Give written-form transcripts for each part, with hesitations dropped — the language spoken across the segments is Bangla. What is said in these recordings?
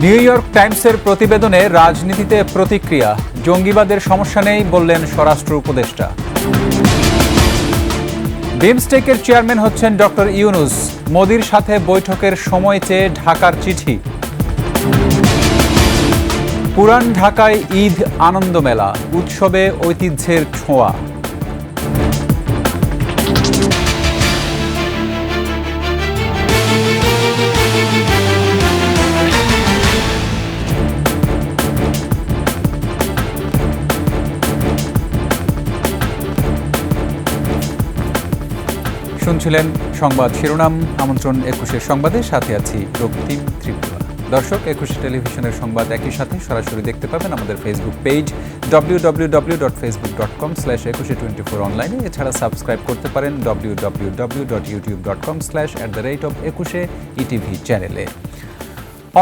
নিউ ইয়র্ক টাইমসের প্রতিবেদনে রাজনীতিতে প্রতিক্রিয়া, জঙ্গিবাদের সমস্যা নেই বললেন স্বরাষ্ট্র উপদেষ্টা। বিমস্টেকের চেয়ারম্যান হচ্ছেন ডক্টর ইউনূস, মোদির সাথে বৈঠকের সময় চেয়ে ঢাকার চিঠি। পুরান ঢাকায় ঈদ আনন্দ মেলা, উৎসবে ঐতিহ্যের ছোঁয়া। শুনছিলেন সংবাদ শিরোনাম। আমন্ত্রণ ২১ সংবাদের সাথে আছি রক্তিম ত্রিপুরা। দর্শক, ২১ টেলিভিশনের সংবাদ একই সাথে সরাসরি দেখতে পাবেন আমাদের ফেসবুক পেজ www.facebook.com/2124 অনলাইনে। এছাড়া সাবস্ক্রাইব করতে পারেন www.youtube.com/@21etv চ্যানেলে।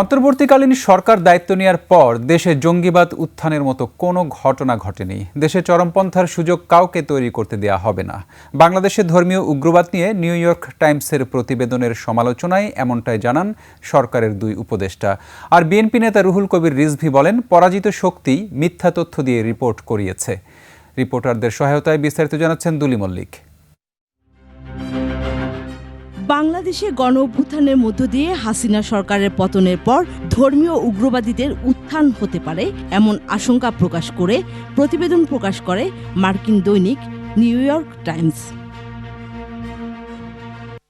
অন্তর্বর্তীকালীন সরকার দায়িত্ব নেওয়ার পর দেশে জঙ্গিবাদ উত্থানের মতো কোনো ঘটনা ঘটেনি। দেশে চরমপন্থার সুযোগ কাউকে তৈরি করতে দেয়া হবে না। বাংলাদেশে ধর্মীয় উগ্রবাদ নিয়ে নিউ ইয়র্ক টাইমসের প্রতিবেদনের সমালোচনায় এমনটাই জানান সরকারের দুই উপদেষ্টা। আর বিএনপি নেতা রুহুল কবির রিজভী বলেন, পরাজিত শক্তি মিথ্যা তথ্য দিয়ে রিপোর্ট করিয়েছে। রিপোর্টারদের সহায়তায় বিস্তারিত জানাচ্ছেন দুলি মল্লিক। বাংলাদেশে গণ অভ্যুত্থানের মধ্য দিয়ে হাসিনা সরকারের পতনের পর ধর্মীয় উগ্রবাদীদের উত্থান হতে পারে এমন আশঙ্কা প্রকাশ করে প্রতিবেদন প্রকাশ করে মার্কিন দৈনিক নিউ ইয়র্ক টাইমস।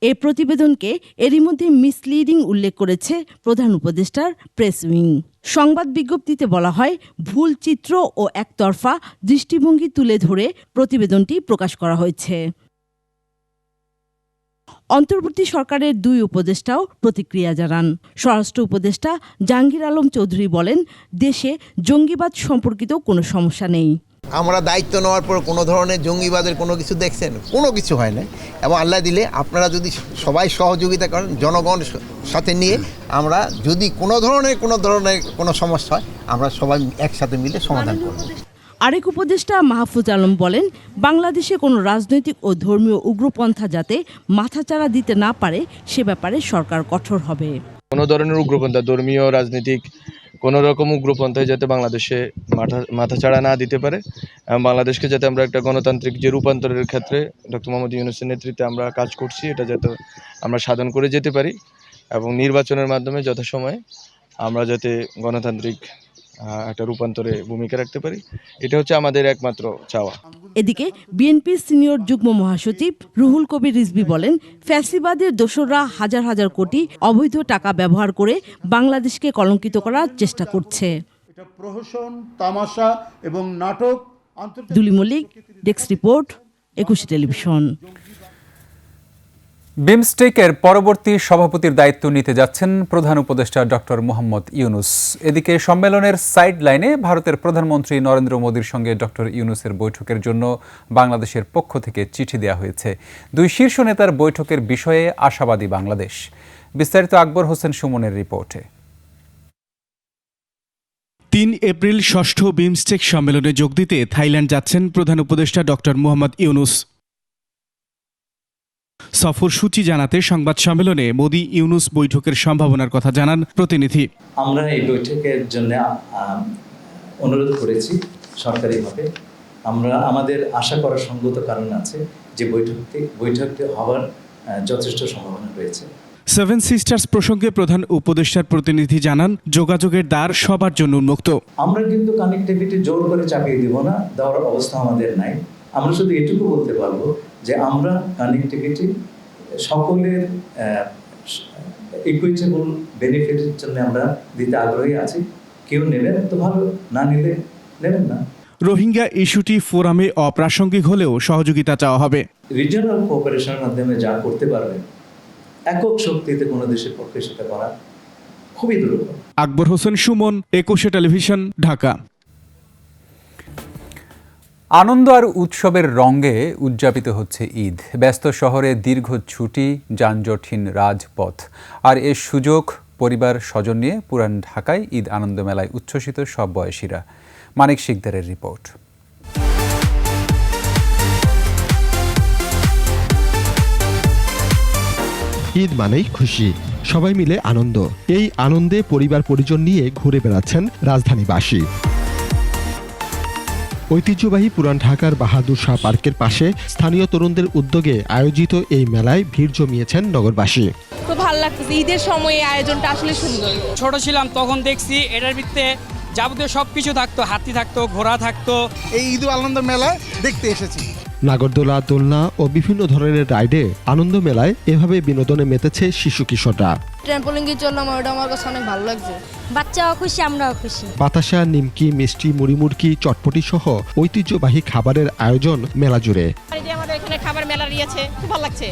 এই প্রতিবেদনকে এরই মধ্যে মিসলিডিং উল্লেখ করেছে প্রধান উপদেষ্টার প্রেস উইং। সংবাদ বিজ্ঞপ্তিতে বলা হয়, ভুল চিত্র ও একতরফা দৃষ্টিভঙ্গি তুলে ধরে প্রতিবেদনটি প্রকাশ করা হয়েছে। অন্তর্বর্তী সরকারের দুই উপদেষ্টাও প্রতিক্রিয়া জানান। স্বরাষ্ট্র উপদেষ্টা জাহাঙ্গীর আলম চৌধুরী বলেন, দেশে জঙ্গিবাদ সম্পর্কিত কোনো সমস্যা নেই। আমরা দায়িত্ব নেওয়ার পর কোনো ধরনের জঙ্গিবাদের কোনো কিছু দেখছেন? কোনো কিছু হয় না। এবং আল্লাহ দিলে আপনারা যদি সবাই সহযোগিতা করেন, জনগণ সাথে নিয়ে আমরা যদি কোনো ধরনের কোনো সমস্যা হয়, আমরা সবাই একসাথে মিলে সমাধান করব। আরেক উপদেষ্টা মাহফুজ আলম বলেন, বাংলাদেশে কোনো রাজনৈতিক ও ধর্মীয় উগ্রপন্থা যাতে মাথাচাড়া দিতে না পারে সে ব্যাপারে সরকার কঠোর হবে। কোনো ধরনের উগ্রপন্থা, ধর্মীয় রাজনৈতিক কোনো রকম উগ্রপন্থায় যাতে বাংলাদেশে মাথাচাড়া না দিতে পারে এবং বাংলাদেশকে যাতে আমরা একটা গণতান্ত্রিক যে রূপান্তরের ক্ষেত্রে ডক্টর মোহাম্মদ ইউনূসের নেতৃত্বে আমরা কাজ করছি, এটা যাতে আমরা সাধন করে যেতে পারি এবং নির্বাচনের মাধ্যমে যথাসময়ে আমরা যাতে গণতান্ত্রিক একটা রূপান্তরে ভূমিকা রাখতে পারি, এটা হচ্ছে আমাদের একমাত্র চাওয়া। এদিকে বিএনপির সিনিয়র যুগ্ম মহাসচিব রুহুল কবির রিজভী বলেন, ফ্যাসিবাদের দোসররা হাজার হাজার কোটি অবৈধ টাকা ব্যবহার করে বাংলাদেশকে কলঙ্কিত করার চেষ্টা করছে। এটা প্রহসন, তামাশা এবং নাটক। দুলি মল্লিক, ডেস্ক রিপোর্ট, ২১ টেলিভিশন। বিমস্টেকের পরবর্তী সভাপতির দায়িত্ব নিতে যাচ্ছেন প্রধান উপদেষ্টা ডক্টর মোহাম্মদ ইউনূস। এদিকে সম্মেলনের সাইড লাইনে ভারতের প্রধানমন্ত্রী নরেন্দ্র মোদির সঙ্গে ডক্টর ইউনূসের বৈঠকের জন্য বাংলাদেশের পক্ষ থেকে চিঠি দেওয়া হয়েছে। দুই শীর্ষ নেতার বৈঠকের বিষয়ে আশাবাদী বাংলাদেশ। বিস্তারিত আকবর হোসেন সুমনের রিপোর্টে। ৩ এপ্রিল ষষ্ঠ বিমস্টেক সম্মেলনে যোগ দিতে থাইল্যান্ড যাচ্ছেন প্রধান উপদেষ্টা ডক্টর মোহাম্মদ ইউনূস। সফর সূচি জানাতে সংবাদ সম্মেলনে মোদি ইউনূস বৈঠকের সম্ভাবনার কথা জানান প্রতিনিধি। আমরা এই বৈঠকের জন্য অনুরোধ করেছি সরকারিভাবে। আমাদের আশা করার সঙ্গত কারণ আছে যে বৈঠকটি হওয়ার যথেষ্ট সম্ভাবনা রয়েছে। সেভেন সিস্টার্স প্রসঙ্গে প্রধান উপদেষ্টার প্রতিনিধি জানান, যোগাযোগের দ্বার সবার জন্য উন্মুক্ত। আমরা কিন্তু কানেক্টিভিটি জোর করে চাপিয়ে দিব না, দেওয়ার অবস্থা আমাদের নাই। আমরা শুধু এটুকু বলতে পারবো যে আমরা কানেক্টিভিটি সকলের ইকুইটেবল বেনিফিটের জন্য আমরা দিতে আগ্রহী আছি। কেউ নেবেন তো ভালো, না নিলে নেবেন না। রোহিঙ্গা ইস্যুটি ফোরামে অপ্রাসঙ্গিক হলেও সহযোগিতা চাওয়া হবে। রিজিওনাল কোঅপারেশনের মাধ্যমে যা করতে পারবে, একক শক্তিতে কোনো দেশের পক্ষে সেটা করা খুবই দুর্লভ। আকবর হোসেন সুমন, ২১ টেলিভিশন, ঢাকা। আনন্দ আর উৎসবের রঙে উদযাপিত হচ্ছে ঈদ। ব্যস্ত শহরে দীর্ঘ ছুটি, যানজটহীন রাজপথ, আর এর সুযোগ পরিবার স্বজন নিয়ে পুরান ঢাকায় ঈদ আনন্দ মেলায় উচ্ছ্বসিত সব বয়সীরা। মানিক শিকদারের রিপোর্ট। ঈদ মানেই খুশি, সবাই মিলে আনন্দ। এই আনন্দে পরিবার পরিজন নিয়ে ঘুরে বেড়াচ্ছেন রাজধানীবাসী। ঐতিহ্যবাহী পুরান ঢাকার বাহাদুর শাহ পার্কের পাশে স্থানীয় তরুণদের উদ্যোগে আয়োজিত এই মেলায় ভিড় জমিয়েছেন নগরবাসী। খুব ভালো লাগতেছে, ঈদের সময় এই আয়োজনটা আসলে সুন্দর। ছোট ছিলাম তখন দেখছি এটার ভিতরে যাবতীয় সবকিছু থাকতো, হাতি থাকতো, ঘোড়া থাকতো। এই ঈদ আনন্দ মেলা দেখতে এসেছি। নাগরদোলা, দোলনা ও বিভিন্ন ধরনের রাইডে আনন্দ মেলায় এভাবে বিনোদনে মেতেছে শিশু কিশোররা। ট্র্যাম্পোলিনে চললাম, ওটা আমার কাছে অনেক ভালো লাগছে। বাচ্চাও খুশি, আমরাও খুশি। বাতাসা, নিমকি, মিষ্টি, মুড়িমুড়কি, চটপটি সহ ঐতিহ্যবাহী খাবারের আয়োজন মেলা জুড়ে। আমাদের এখানে খাবার মেলা রয়েছে, খুব ভালো লাগছে।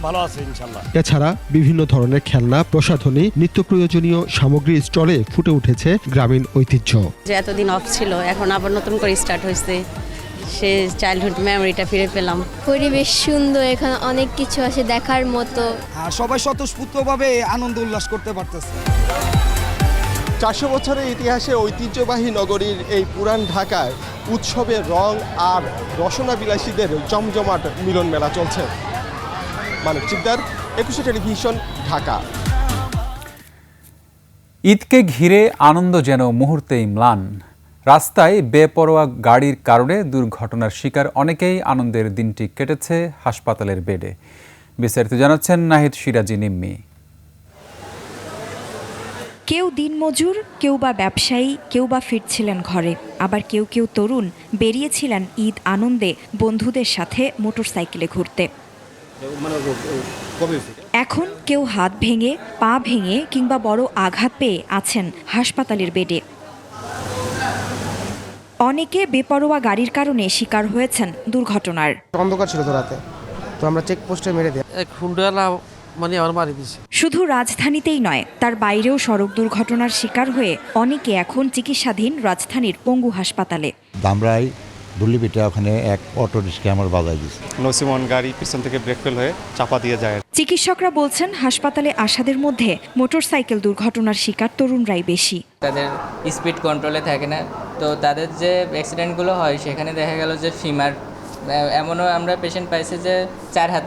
ভালো আছে ইনশাআল্লাহ। এছাড়া বিভিন্ন ধরনের খেলনা, প্রসাধনী, নিত্য প্রয়োজনীয় সামগ্রী স্টলে ফুটে উঠেছে গ্রামীণ ঐতিহ্য। যে এতদিন অফ ছিল, এখন আবার নতুন করে স্টার্ট হয়েছে, সে চাইল্ডহুড মেমোরিটা ফিরে পেলাম। পরিবেশ সুন্দর, এখানে অনেক কিছু আছে দেখার মতো। আর সবাই স্বতঃস্ফূর্তভাবে আনন্দ উল্লাস করতে পারতেছে। 400 বছরের ইতিহাসে ঐতিহ্যবাহী নগরীর এই পুরান ঢাকায় উৎসবের রং আর রসনা বিলাসীদের জমজমাট মিলন মেলা চলছে। মানিক চিকদার, একুশে টেলিভিশন, ঢাকা। ঈদকে ঘিরে আনন্দ যেন মুহূর্তেই ম্লান। রাস্তায় বেপরোয়া গাড়ির কারণে দুর্ঘটনার শিকার অনেকেই আনন্দের দিনটি কেটেছে হাসপাতালের বেডে। বিস্তারিত জানাচ্ছেন নাহিদ সিরাজি নিম্মি। কেউ দিনমজুর, কেউ বা ব্যবসায়ী, কেউ বা ফিরছিলেন ঘরে, আবার কেউ কেউ তরুণ বেরিয়েছিলেন ঈদ আনন্দে বন্ধুদের সাথে মোটরসাইকেলে ঘুরতে। এখন কেউ হাত ভেঙে, পা ভেঙে কিংবা বড় আঘাত পেয়ে আছেন হাসপাতালের বেডে। অনেকে বেপরোয়া গাড়ির কারণে শিকার হয়েছেন দুর্ঘটনার। অন্ধকার ছিল তো রাতে, তো আমরা চেকপোস্টে মেরে দিই। শুধু রাজধানীতেই নয়, তার বাইরেও সড়ক দুর্ঘটনার শিকার হয়ে অনেকে এখন চিকিৎসাধীন রাজধানীর পঙ্গু হাসপাতালে। ধামরাই দুলিপিটা ওখানে এক অটো রিক্সা আমার বাজায় দিয়েছে। নসিমন গাড়ি পিছন থেকে ব্রেক ফেল হয়ে চাপা দিয়ে যায়। চিকিৎসকরা বলছেন হাসপাতালে আসাদের মধ্যে মোটরসাইকেল দুর্ঘটনার শিকার তরুণরাই বেশি। তাদের স্পিড কন্ট্রোলে থাকে না, তো তাদের যে অ্যাক্সিডেন্টগুলো হয় সেখানে দেখা গেল যে ফিমার, এমনও আমরা পেশেন্ট পাইছি যে 4 হাত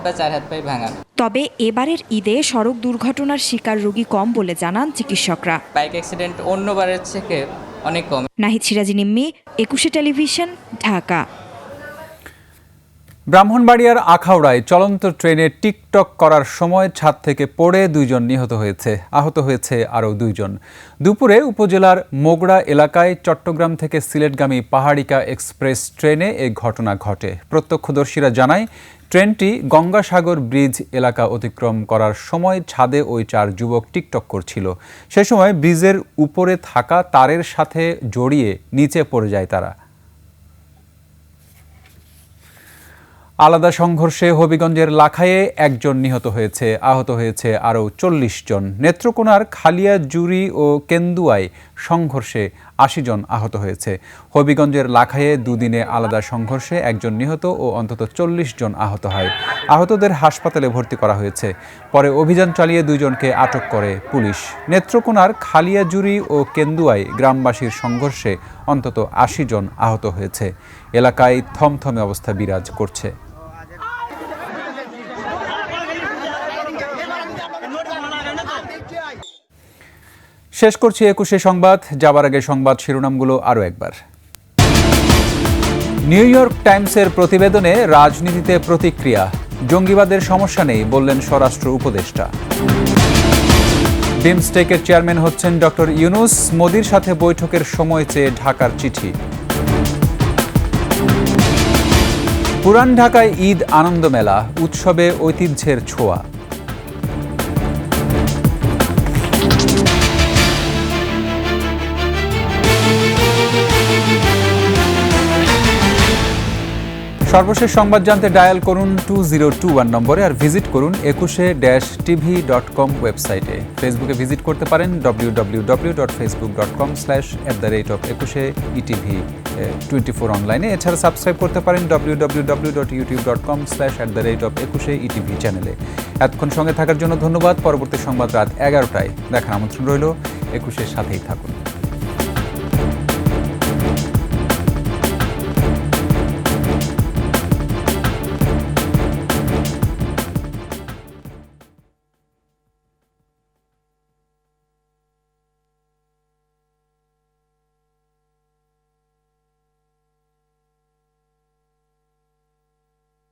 পাই ভাঙা। তবে এবারের ঈদে সড়ক দুর্ঘটনার শিকার রোগী কম বলে জানান চিকিৎসকরা। বাইক অ্যাক্সিডেন্ট অন্যবারের থেকে অনেক কম। নাহিদ সিরাজি নিম্মি, একুশে টেলিভিশন, ঢাকা। ব্রাহ্মণবাড়িয়ার আখাউড়ায় চলন্ত ট্রেনে টিকটক করার সময় ছাদ থেকে পড়ে 2 জন নিহত হয়েছে, আহত হয়েছে আরও 2 জন। দুপুরে উপজেলার মোগড়া এলাকায় চট্টগ্রাম থেকে সিলেটগামী পাহাড়িকা এক্সপ্রেস ট্রেনে এই ঘটনা ঘটে। প্রত্যক্ষদর্শীরা জানায়, ট্রেনটি গঙ্গাসাগর ব্রিজ এলাকা অতিক্রম করার সময় ছাদে ওই 4 যুবক টিকটক করছিল। সে সময় ব্রিজের উপরে থাকা তারের সাথে জড়িয়ে নিচে পড়ে যায় তারা। আলাদা সংঘর্ষে হবিগঞ্জের লাখায়ে 1 জন নিহত হয়েছে, আহত হয়েছে আরও 40 জন। নেত্রকোনার খালিয়াজুরি ও কেন্দুয়ায় সংঘর্ষে 80 জন আহত হয়েছে। হবিগঞ্জের লাখায়ে দুদিনে আলাদা সংঘর্ষে 1 জন নিহত ও অন্তত 40 জন আহত হয়। আহতদের হাসপাতালে ভর্তি করা হয়েছে। পরে অভিযান চালিয়ে 2 জনকে আটক করে পুলিশ। নেত্রকোনার খালিয়াজুরি ও কেন্দুয়ায় গ্রামবাসীর সংঘর্ষে অন্তত 80 জন আহত হয়েছে। এলাকায় থমথমে অবস্থা বিরাজ করছে। শেষ করছি একুশে সংবাদ। যাবার আগে সংবাদ শিরোনামগুলো আরও একবার। নিউ ইয়র্ক টাইমসের প্রতিবেদনে রাজনীতিতে প্রতিক্রিয়া, জঙ্গিবাদের সমস্যা নেই বললেন স্বরাষ্ট্র উপদেষ্টা। বিমস্টেকের চেয়ারম্যান হচ্ছেন ডক্টর ইউনূস, মোদির সাথে বৈঠকের সময় চেয়ে ঢাকার চিঠি। পুরান ঢাকায় ঈদ আনন্দ মেলা, উৎসবে ঐতিহ্যের ছোঁয়া। সর্বশেষ সংবাদ জানতে ডায়াল করুন 2021 নম্বরে আর ভিজিট করুন ekushe-tv.com ওয়েবসাইটে। ফেসবুকে ভিজিট করতে পারেন www.facebook.com/@ekushe-etv24 অনলাইনে। এছাড়া সাবস্ক্রাইব করতে পারেন www.youtube.com/@ekushe-etv চ্যানেলে। এতক্ষণ সঙ্গে থাকার জন্য ধন্যবাদ। পরবর্তী সংবাদ রাত 11টায় দেখার আমন্ত্রণ রইল। একুশের সাথেই থাকুন।